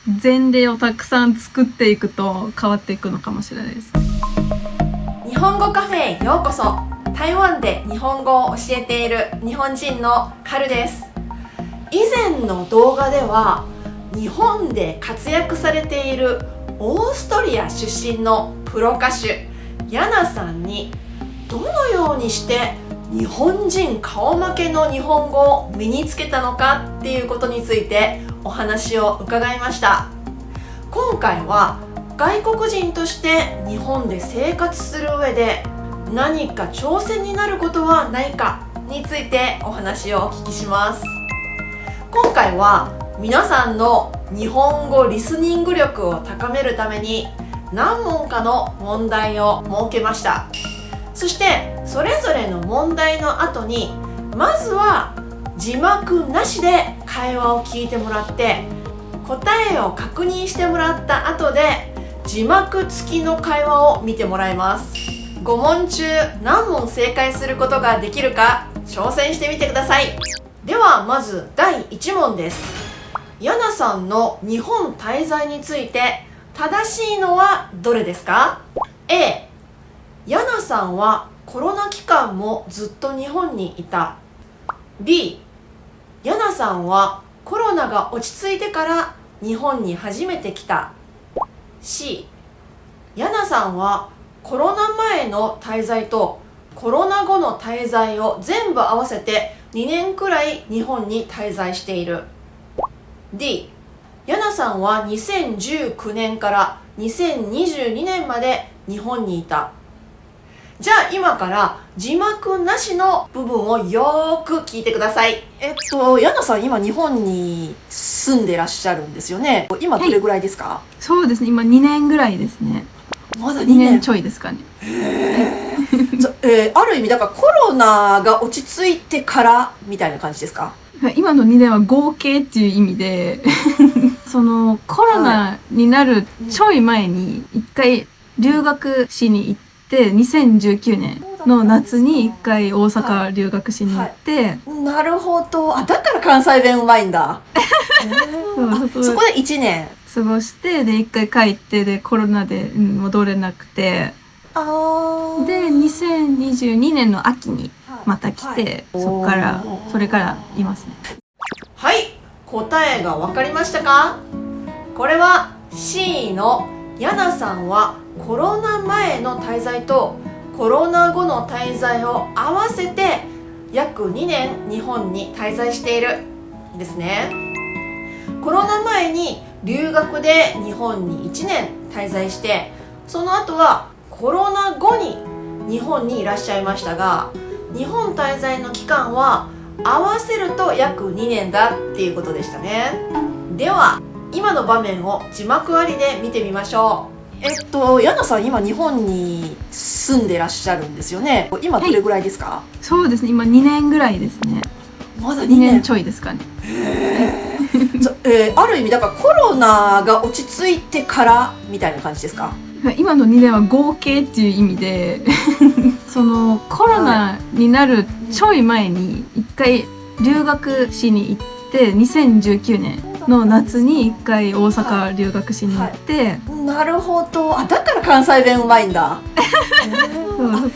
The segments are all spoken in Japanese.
前例をたくさん作っていくと変わっていくのかもしれないです。日本語カフェへようこそ。台湾で日本語を教えている日本人のカルです。以前の動画では日本で活躍されているオーストリア出身のプロ歌手ヤナさんにどのようにして日本人顔負けの日本語を身につけたのかっていうことについてお話を伺いました。今回は外国人として日本で生活する上で何か挑戦になることはないかについてお話をお聞きします。今回は皆さんの日本語リスニング力を高めるために何問かの問題を設けました。そしてそれぞれの問題の後にまずは字幕なしで会話を聞いてもらって答えを確認してもらった後で字幕付きの会話を見てもらいます。5問中何問正解することができるか挑戦してみてください。ではまず第1問です。ヤナさんの日本滞在について正しいのはどれですか？ A、ヤナさんはコロナ期間もずっと日本にいた。 B、ヤナさんはコロナが落ち着いてから日本に初めて来た。 C、ヤナさんはコロナ前の滞在とコロナ後の滞在を全部合わせて2年くらい日本に滞在している。 D、ヤナさんは2019年から2022年まで日本にいた。じゃあ今から字幕なしの部分をよーく聞いてください。ヤナさん今日本に住んでらっしゃるんですよね。今どれぐらいですか？そうですね、今2年ぐらいですね。まだ2 2年年ちょいですかね。ある意味だからコロナが落ち着いてからみたいな感じですか？今の2年は合計っていう意味でそのコロナになるちょい前に一回留学しに行って2019年の夏に一回大阪留学しに行って、なるほど。だから関西弁うまいんだそこで1年過ごしてで一回帰ってでコロナで戻れなくて、で2022年の秋にまた来て、それからいますね。はい、答えが分かりましたか？これは C のヤナさんはコロナ前の滞在とコロナ後の滞在を合わせて約2年日本に滞在しているんですね。コロナ前に留学で日本に1年滞在して、その後はコロナ後に日本にいらっしゃいましたが、日本滞在の期間は合わせると約2年だっていうことでしたね。では今の場面を字幕ありで見てみましょう。ヤナさん今日本に住んでらっしゃるんですよね。今どれぐらいですか？そうですね、今2年ぐらいですね。まだ2 2年年ちょいですかね。ある意味だからコロナが落ち着いてからみたいな感じですか？今の2年は合計っていう意味でそのコロナになるちょい前に一回留学しに行って2019年の夏に一回大阪留学しに行って、なるほど。だから関西弁うまいんだ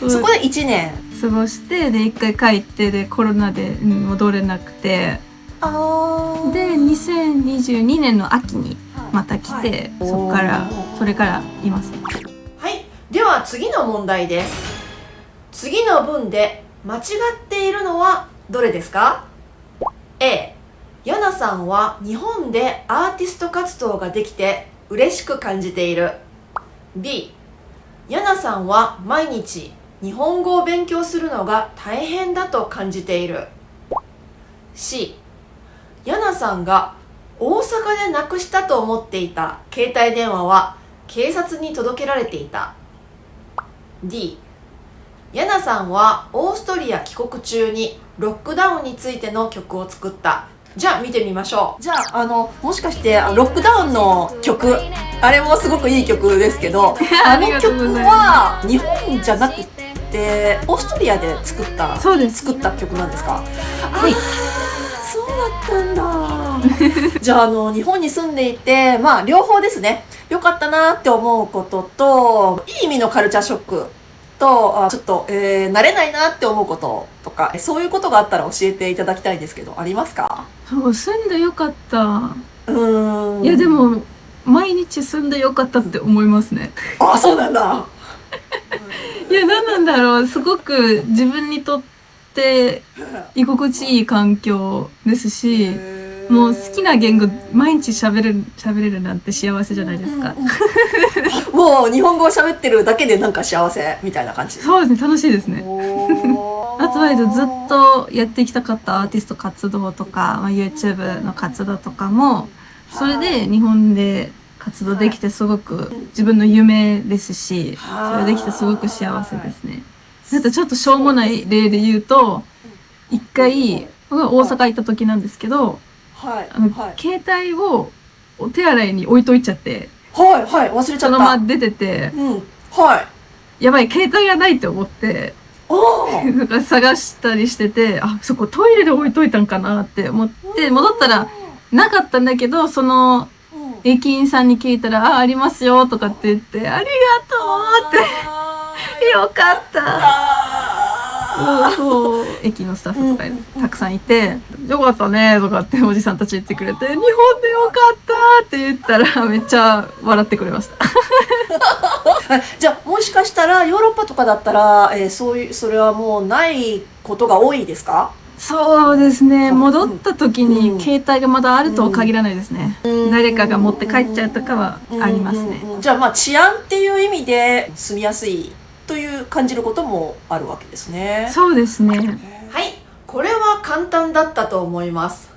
そこで1年過ごしてで一回帰ってでコロナで戻れなくて、で2022年の秋にまた来て、それからいますね。はい、では次の問題です。次の文で間違っているのはどれですか？ A、ヤナさんは日本でアーティスト活動ができて嬉しく感じている。 B、ヤナさんは毎日日本語を勉強するのが大変だと感じている。 C、ヤナさんが大阪でなくしたと思っていた携帯電話は警察に届けられていた。 D、ヤナさんはオーストリア帰国中にロックダウンについての曲を作った。じゃあ見てみましょう。じゃあもしかしてロックダウンの曲、あれもすごくいい曲ですけどあの曲は日本じゃなくてオーストリアで作った曲なんですか？はい、そうったんだじゃあ日本に住んでいてまあ両方ですね良かったなって思うことといい意味のカルチャーショックとちょっと、慣れないなって思うこととかそういうことがあったら教えていただきたいんですけどありますか？そう住んでよかった。いいやでも毎日住んでよかったって思いますね。あ、そうなんだいや何なんだろう、すごく自分にとって居心地いい環境ですし、もう好きな言語毎日喋れるなんて幸せじゃないですか。もう日本語を喋ってるだけでなんか幸せみたいな感じ。そうですね、楽しいですね。あとはずっとやっていきたかったアーティスト活動とか、YouTube の活動とかもそれで日本で活動できてすごく自分の夢ですし、それできてすごく幸せですね。あとちょっとしょうもない例で言うと、一回大阪行った時なんですけど、携帯をお手洗いに置いといちゃって、忘れちゃった。そのまま出てて、やばい携帯がないって思って、なんか探したりしてて、あ、そこトイレで置いといたんかなって思って戻ったらなかったんだけど、その駅員さんに聞いたら、ありますよとかって言って、ありがとうってよかったそう駅のスタッフとかたくさんいて、よかったねとかっておじさんたち言ってくれて、日本でよかったって言ったらめっちゃ笑ってくれましたじゃあもしかしたらヨーロッパとかだったら、それはもうないことが多いですか？そうですね、戻った時に携帯がまだあるとは限らないですね。誰かが持って帰っちゃうとかはありますね。じゃあまあ治安っていう意味で住みやすいという感じることもあるわけですね。そうですね。はい、これは簡単だったと思います。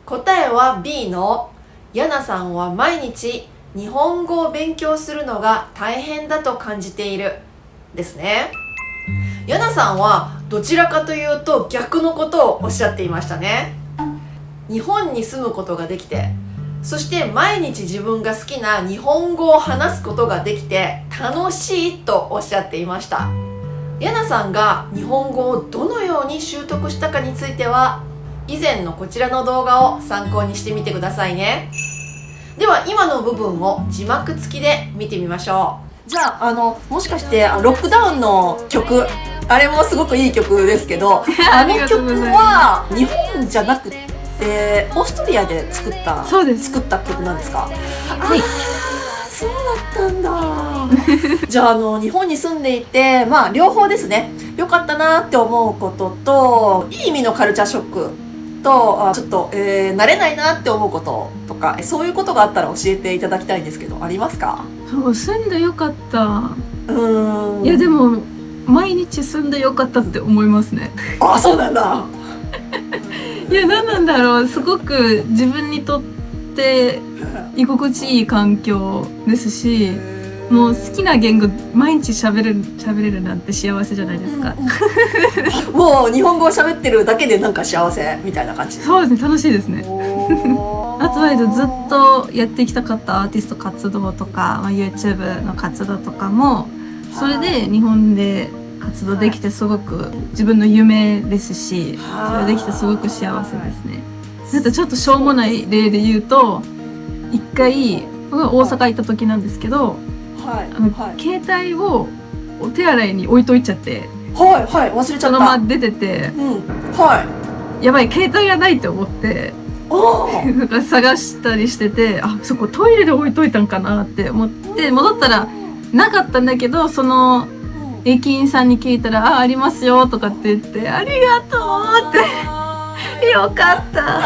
答えは B のヤナさんは毎日日本語を勉強するのが大変だと感じているですね。ヤナさんはどちらかというと逆のことをおっしゃっていましたね。日本に住むことができて、そして毎日自分が好きな日本語を話すことができて楽しいとおっしゃっていました。ヤナさんが日本語をどのように習得したかについては以前のこちらの動画を参考にしてみてくださいね。では今の部分を字幕付きで見てみましょう。じゃあもしかしてロックダウンの曲、あれもすごくいい曲ですけどあの曲は日本じゃなくてオーストリアで作った曲なんですか？はい、そうだったんだじゃあ日本に住んでいてまあ両方ですね良かったなって思うことといい意味のカルチャーショックとちょっと、慣れないなって思うこととかそういうことがあったら教えていただきたいんですけどありますか？そう住んでよかった。いやでも毎日住んでよかったって思いますね。あ、そうなんだいや何なんだろう、すごく自分にとって居心地いい環境ですし、もう好きな言語毎日喋れるなんて幸せじゃないですか。もう日本語を喋ってるだけでなんか幸せみたいな感じ。そうですね、楽しいですね。あとはずっとやっていきたかったアーティスト活動とか、YouTube の活動とかもそれで日本で活動できてすごく自分の夢ですし、それできてすごく幸せですね。あとちょっとしょうもない例で言うと、一回大阪行った時なんですけど、携帯をお手洗いに置いといちゃって、忘れちゃった。そのまま出てて、やばい携帯がないって思って、なんか探したりしてて、あ、そこトイレで置いといたんかなって思って戻ったらなかったんだけど、その駅員さんに聞いたら、ありますよとかって言って、ありがとうってよかった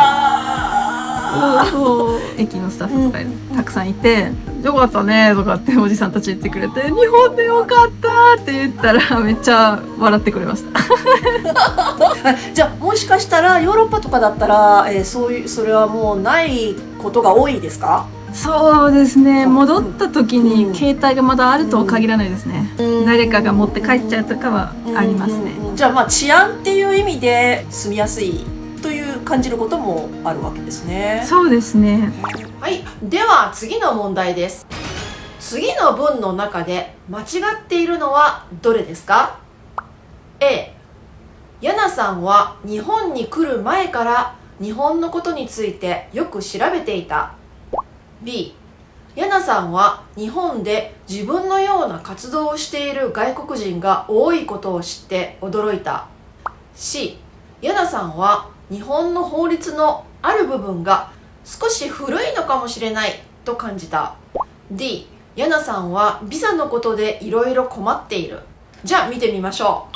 駅のスタッフとかたくさんいて、よかったねとかっておじさんたち言ってくれて、日本でよかったって言ったらめっちゃ笑ってくれましたじゃあもしかしたらヨーロッパとかだったら、それはもうないことが多いですか？そうですね、戻った時に携帯がまだあるとは限らないですね。誰かが持って帰っちゃうとかはありますね。じゃあまあ治安っていう意味で住みやすいという感じることもあるわけですね。そうですね。はい、では次の問題です。次の文の中で間違っているのはどれですか？ A、ヤナさんは日本に来る前から日本のことについてよく調べていた。 B、ヤナさんは日本で自分のような活動をしている外国人が多いことを知って驚いた。 C、ヤナさんは日本の法律のある部分が少し古いのかもしれないと感じた。 D、ヤナさんはビザのことでいろいろ困っている。じゃあ見てみましょ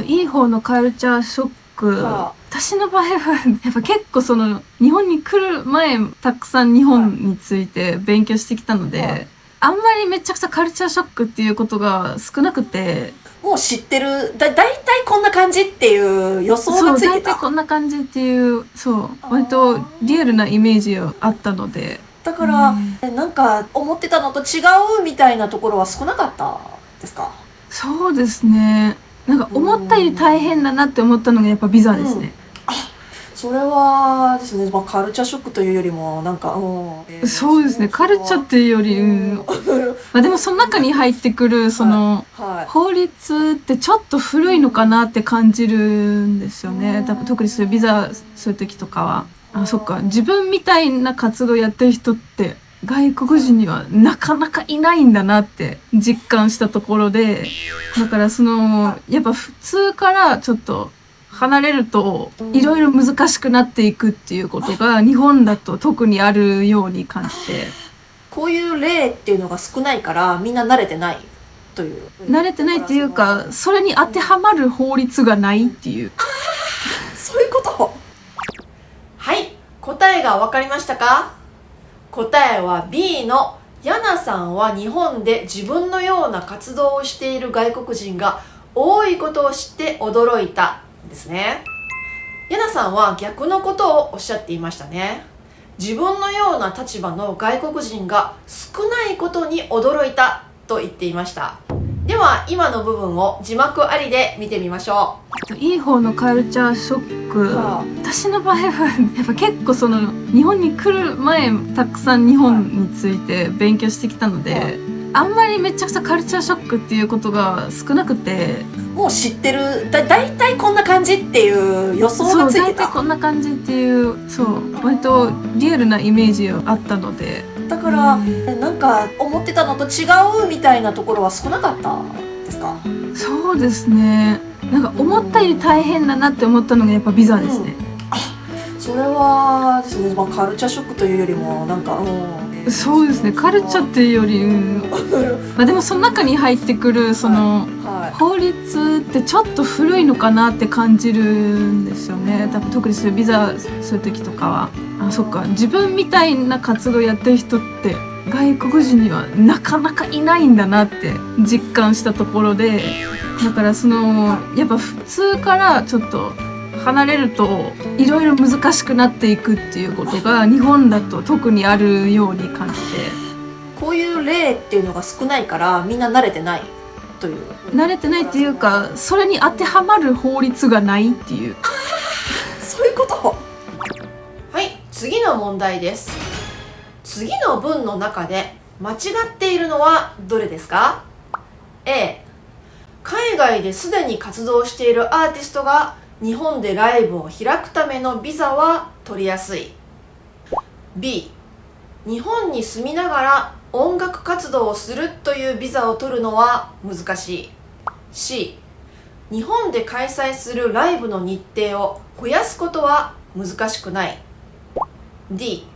いい方のカルチャーショック、はあ私の場合はやっぱ結構その日本に来る前たくさん日本について勉強してきたので、はい、あんまりめちゃくちゃカルチャーショックっていうことが少なくて、う。もう知ってる、だいたいこんな感じっていう予想そうがついてた。大体こんな感じっていうそう割とリアルなイメージがあったので、だから、なんか思ってたのと違うみたいなところは少なかったですか？そうですね、なんか思ったより大変だなって思ったのがやっぱビザですね。それはですね、カルチャーショックというよりもなんか、そうですね、カルチャーっていうより、でもその中に入ってくるその、法律ってちょっと古いのかなって感じるんですよね。多分特にそういうビザする時とかは、そっか、自分みたいな活動やってる人って外国人にはなかなかいないんだなって実感したところで、だからそのやっぱ普通からちょっと離れるといろいろ難しくなっていくっていうことが日本だと特にあるように感じて、こういう例っていうのが少ないからみんな慣れてないという。慣れてないっていうか、それに当てはまる法律がないっていう。そういうこと。はい、答えが分かりましたか？答えは B のヤナさんは日本で自分のような活動をしている外国人が多いことを知って驚いたですね。ヤナさんは逆のことをおっしゃっていましたね。自分のような立場の外国人が少ないことに驚いたと言っていました。では今の部分を字幕ありで見てみましょう。いい方のカルチャーショック、私の場合はやっぱ結構その日本に来る前たくさん日本について勉強してきたので、あんまりめちゃくちゃカルチャーショックっていうことが少なくて、もう知ってる、だいたいこんな感じっていう予想がついてた。そう大体こんな感じっていうそう割とリアルなイメージがあったので、だからなんか思ってたのと違うみたいなところは少なかったですか？そうですね、なんか思ったより大変だなって思ったのがやっぱビザですね。それはですね、カルチャーショックというよりもなんか、そうですね、カルチャーっていうより、でもその中に入ってくるその、法律ってちょっと古いのかなって感じるんですよね。多分特にそういうビザする時とかは、そっか、自分みたいな活動やってる人って外国人にはなかなかいないんだなって実感したところで、だからそのやっぱ普通からちょっと離れるといろいろ難しくなっていくっていうことが日本だと特にあるように感じて、こういう例っていうのが少ないからみんな慣れてないという。慣れてないっていうか、それに当てはまる法律がないっていう。そういうこと。はい、次の問題です。次の文の中で間違っているのはどれですか？ A、海外ですでに活動しているアーティストが日本でライブを開くためのビザは取りやすい。 B、日本に住みながら音楽活動をするというビザを取るのは難しい。 C、日本で開催するライブの日程を増やすことは難しくない。 D、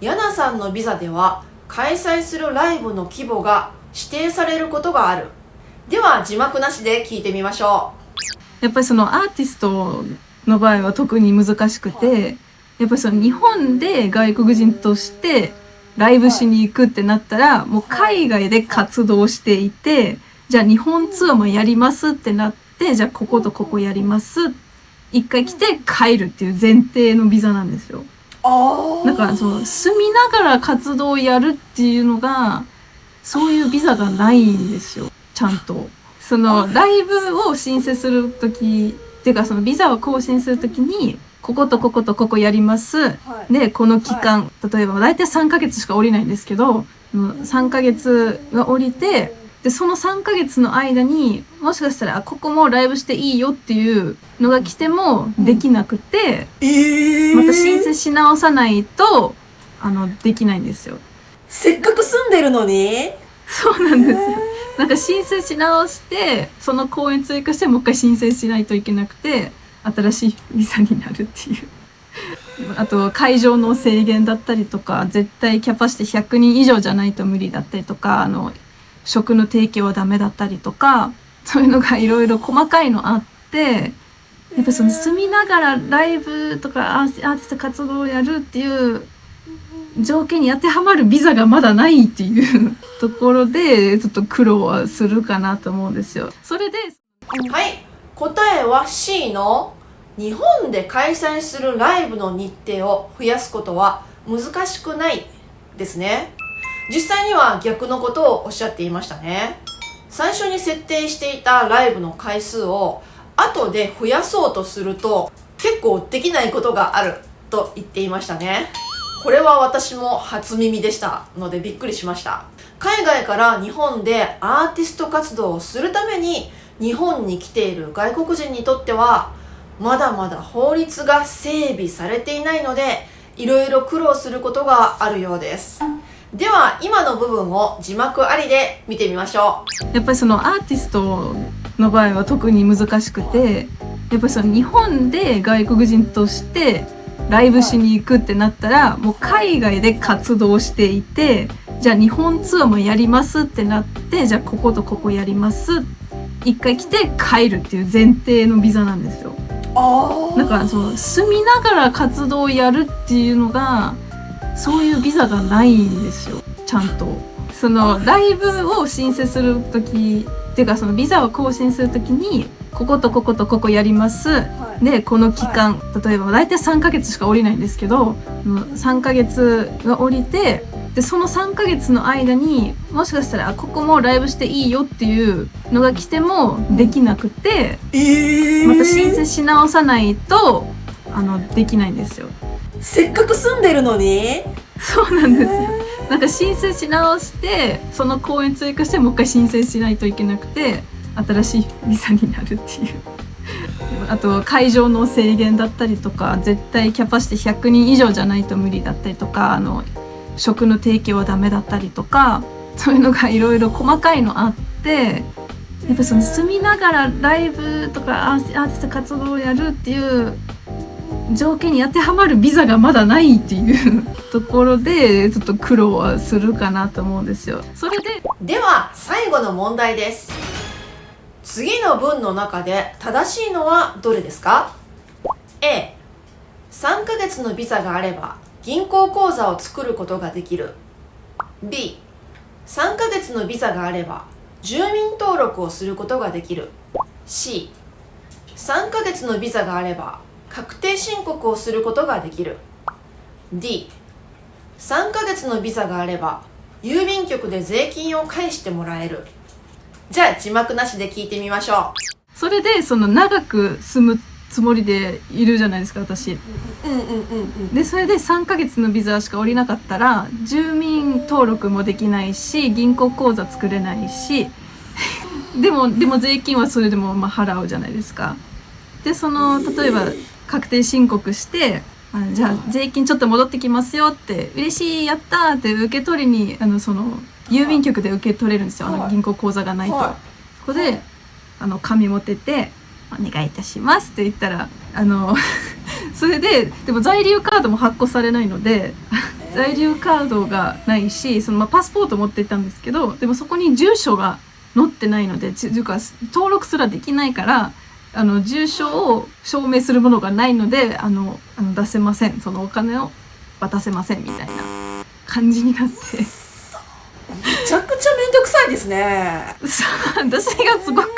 ヤナさんのビザでは開催するライブの規模が指定されることがある。では字幕なしで聞いてみましょやっぱりそのアーティストの場合は特に難しくて、やっぱりその日本で外国人としてライブしに行くってなったら、もう海外で活動していて、じゃあ日本ツアーもやりますってなって、じゃあこことここやります。一回来て帰るっていう前提のビザなんですよ。だからその住みながら活動をやるっていうのが、そういうビザがないんですよ。ちゃんと。そのライブを申請するときっていうか、そのビザを更新するときに、こことこことここやります。で、この期間、例えば大体3ヶ月しか降りないんですけど、3ヶ月が降りて、でその3ヶ月の間にもしかしたらここもライブしていいよっていうのが来てもできなくて、また申請し直さないとできないんですよ。せっかく住んでるのに。そうなんですよ。なんか申請し直してその公演追加してもう一回申請しないといけなくて、新しいビザになるっていう。あと会場の制限だったりとか、絶対キャパシティ100人以上じゃないと無理だったりとか、食の提供はダメだったりとか、そういうのがいろいろ細かいのあって、やっぱその住みながらライブとかアーティスト活動をやるっていう条件に当てはまるビザがまだないっていうところでちょっと苦労はするかなと思うんですよ。それで、はい、答えは C の日本で開催するライブの日程を増やすことは難しくないですね。実際には逆のことをおっしゃっていましたね。最初に設定していたライブの回数を後で増やそうとすると結構できないことがあると言っていましたね。これは私も初耳でしたのでびっくりしました。海外から日本でアーティスト活動をするために日本に来ている外国人にとってはまだまだ法律が整備されていないのでいろいろ苦労することがあるようです。では今の部分を字幕ありで見てみましょやっぱりそのアーティストの場合は特に難しくて、やっぱりその日本で外国人としてライブしに行くってなったら、もう海外で活動していて、じゃあ日本ツアーもやりますってなって、じゃあこことここやります、一回来て帰るっていう前提のビザなんですよ。だからその住みながら活動をやるっていうのが、そういうビザがないんですよ。ちゃんとそのライブを申請する時っていうか、そのビザを更新する時にこことこことここやります、でこの期間、例えば大体3ヶ月しか降りないんですけど、3ヶ月が降りて、でその3ヶ月の間にもしかしたらここもライブしていいよっていうのが来てもできなくて、また申請し直さないとできないんですよ。せっかく住んでるのに。そうなんですよ。なんか申請し直してその公演追加してもう一回申請しないといけなくて、新しいビザになるっていう。あと会場の制限だったりとか、絶対キャパシティ100人以上じゃないと無理だったりとか、食の提供はダメだったりとか、そういうのがいろいろ細かいのあって、やっぱその住みながらライブとかアーティスト活動をやるっていう条件に当てはまるビザがまだないっていうところでちょっと苦労はするかなと思うんですよ。それで、では最後の問題です。次の文の中で正しいのはどれですか？ A、 3ヶ月のビザがあれば銀行口座を作ることができる。 B、 3ヶ月のビザがあれば住民登録をすることができる。 C、 3ヶ月のビザがあれば確定申告をすることができる。 D、 3ヶ月のビザがあれば郵便局で税金を返してもらえる。じゃあ字幕なしで聞いてみましょう。それでその長く住むつもりでいるじゃないですか、私。でそれで3ヶ月のビザしか降りなかったら住民登録もできないし、銀行口座作れないしでも税金はそれでも払うじゃないですか。で例えば確定申告して、じゃあ税金ちょっと戻ってきますよって、嬉しい、やったーって受け取りに郵便局で受け取れるんですよ、銀行口座がないと。そこで紙持ってって「お願いいたします」って言ったらそれでも在留カードも発行されないので在留カードがないし、パスポート持って行ったんですけど、でもそこに住所が載ってないので、登録すらできないから、住所を証明するものがないので出せません、そのお金を渡せませんみたいな感じになって。めちゃくちゃめんどくさいですね。私がすごく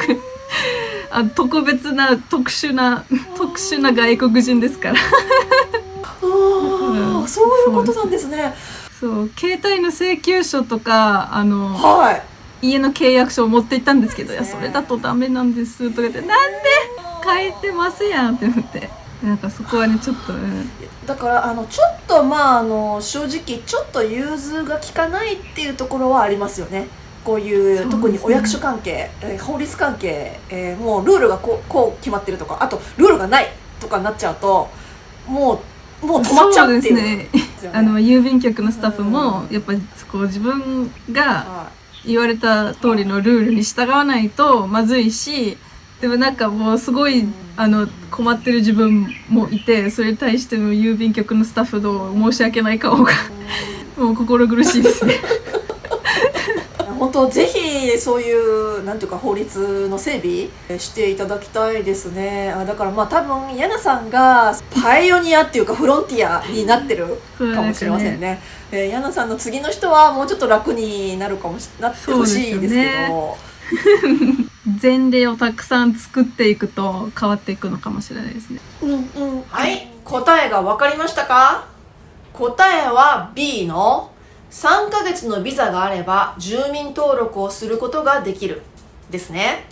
特別な特殊な外国人ですからそういうことなんですね。そう携帯の請求書とか家の契約書を持って行ったんですけど、いやそれだとダメなんですとか言って、なんで書いてますやんって思って、なんかそこはねちょっと、だからちょっと正直ちょっと融通が利かないっていうところはありますよね。こういうそうですね特にお役所関係、法律関係、もうルールがこう決まってるとか、あとルールがないとかになっちゃうともう止まっちゃうっていうそうですね。郵便局のスタッフもやっぱりこう自分がは言われた通りのルールに従わないとまずいし、でもなんかもうすごい困ってる自分もいて、それに対しての郵便局のスタッフの申し訳ない顔がもう心苦しいですね。本当ぜひそういうなんていうか法律の整備していただきたいですね。だからまあ多分ヤナさんがパイオニアっていうかフロンティアになってるかもしれませんね。ヤナさんの次の人はもうちょっと楽になるかもなってほしいですけど、前例をたくさん作っていくと変わっていくのかもしれないですね。はい、答えが分かりましたか？答えは B の3ヶ月のビザがあれば住民登録をすることができるですね。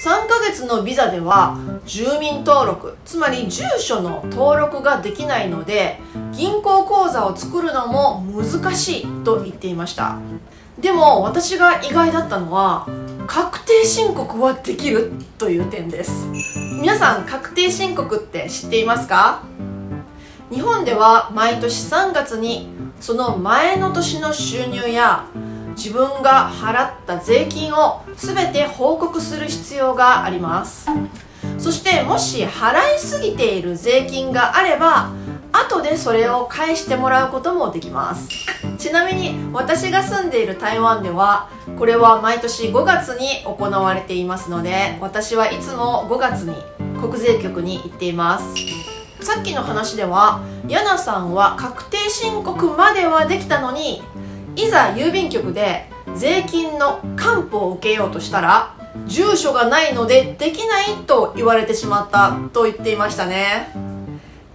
3ヶ月のビザでは住民登録、つまり住所の登録ができないので銀行口座を作るのも難しいと言っていました。でも私が意外だったのは確定申告はできるという点です。皆さん確定申告って知っていますか？日本では毎年3月にその前の年の収入や自分が払った税金を全て報告する必要があります。そしてもし払いすぎている税金があれば後でそれを返してもらうこともできます。ちなみに私が住んでいる台湾ではこれは毎年5月に行われていますので、私はいつも5月に国税局に行っています。さっきの話ではヤナさんは確定申告まではできたのに、いざ郵便局で税金の還付を受けようとしたら住所がないのでできないと言われてしまったと言っていましたね。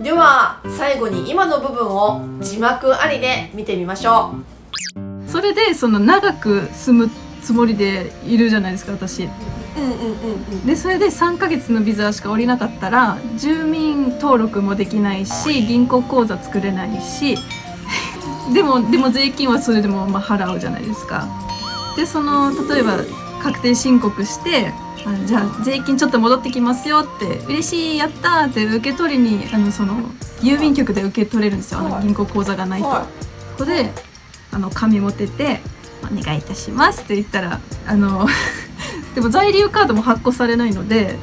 では最後に今の部分を字幕ありで見てみましょう。それで長く住むつもりでいるじゃないですか、私。でそれで3ヶ月のビザしか降りなかったら住民登録もできないし銀行口座作れないしでも税金はそれでも払うじゃないですか。で例えば確定申告してじゃあ税金ちょっと戻ってきますよって嬉しいやったーって受け取りに郵便局で受け取れるんですよ、銀行口座がないと。ここで紙持ってて「お願いいたします」って言ったらでも在留カードも発行されないので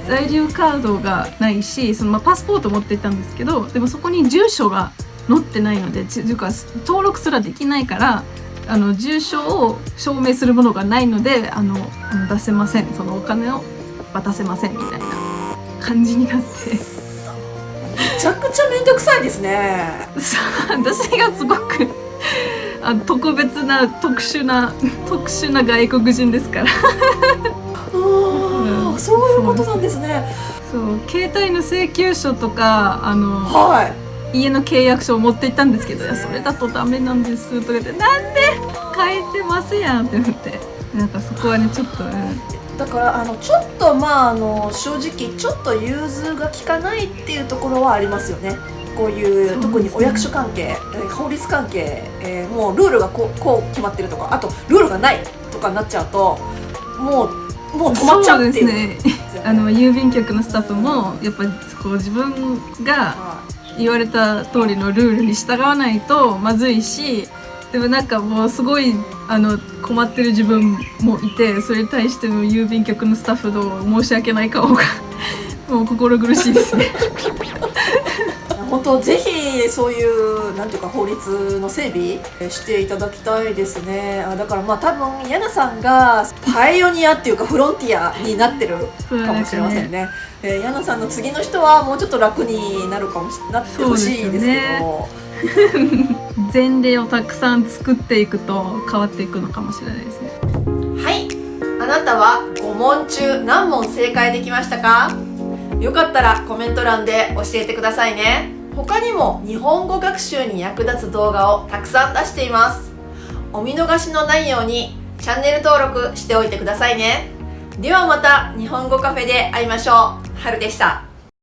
在留カードがないしパスポート持っていったんですけど、でもそこに住所が載ってないので登録すらできないから住所を証明するものがないので出せません、そのお金を渡せませんみたいな感じになってめちゃくちゃめんどくさいですね。私がすごく特別な特殊な外国人ですからそういうことなんですね。そう携帯の請求書とかはい家の契約書を持って行ったんですけど、いやそれだとダメなんですとか言って、なんで変えてますやんって思って、なんかそこはねちょっと、だからちょっと正直ちょっと融通が利かないっていうところはありますよね。こういう特にお役所関係、法律関係、もうルールがこう決まってるとか、あとルールがないとかになっちゃうともう止まっちゃうっていう。そうですね。郵便局のスタッフもやっぱり自分が言われた通りのルールに従わないとまずいし、でもなんかもうすごい困ってる自分もいて、それに対しての郵便局のスタッフの申し訳ない顔がもう心苦しいですね。本当ぜひそういうなんていうか法律の整備していただきたいですね。だから多分ヤナさんがパイオニアっていうかフロンティアになってるかもしれませんね。ヤナさんの次の人はもうちょっと楽になってほしいですけど、前例をたくさん作っていくと変わっていくのかもしれないですね。はい、あなたは5問中何問正解できましたか？よかったらコメント欄で教えてくださいね。他にも日本語学習に役立つ動画をたくさん出しています。お見逃しのないようにチャンネル登録しておいてくださいね。ではまた日本語カフェで会いましょう。はるでした。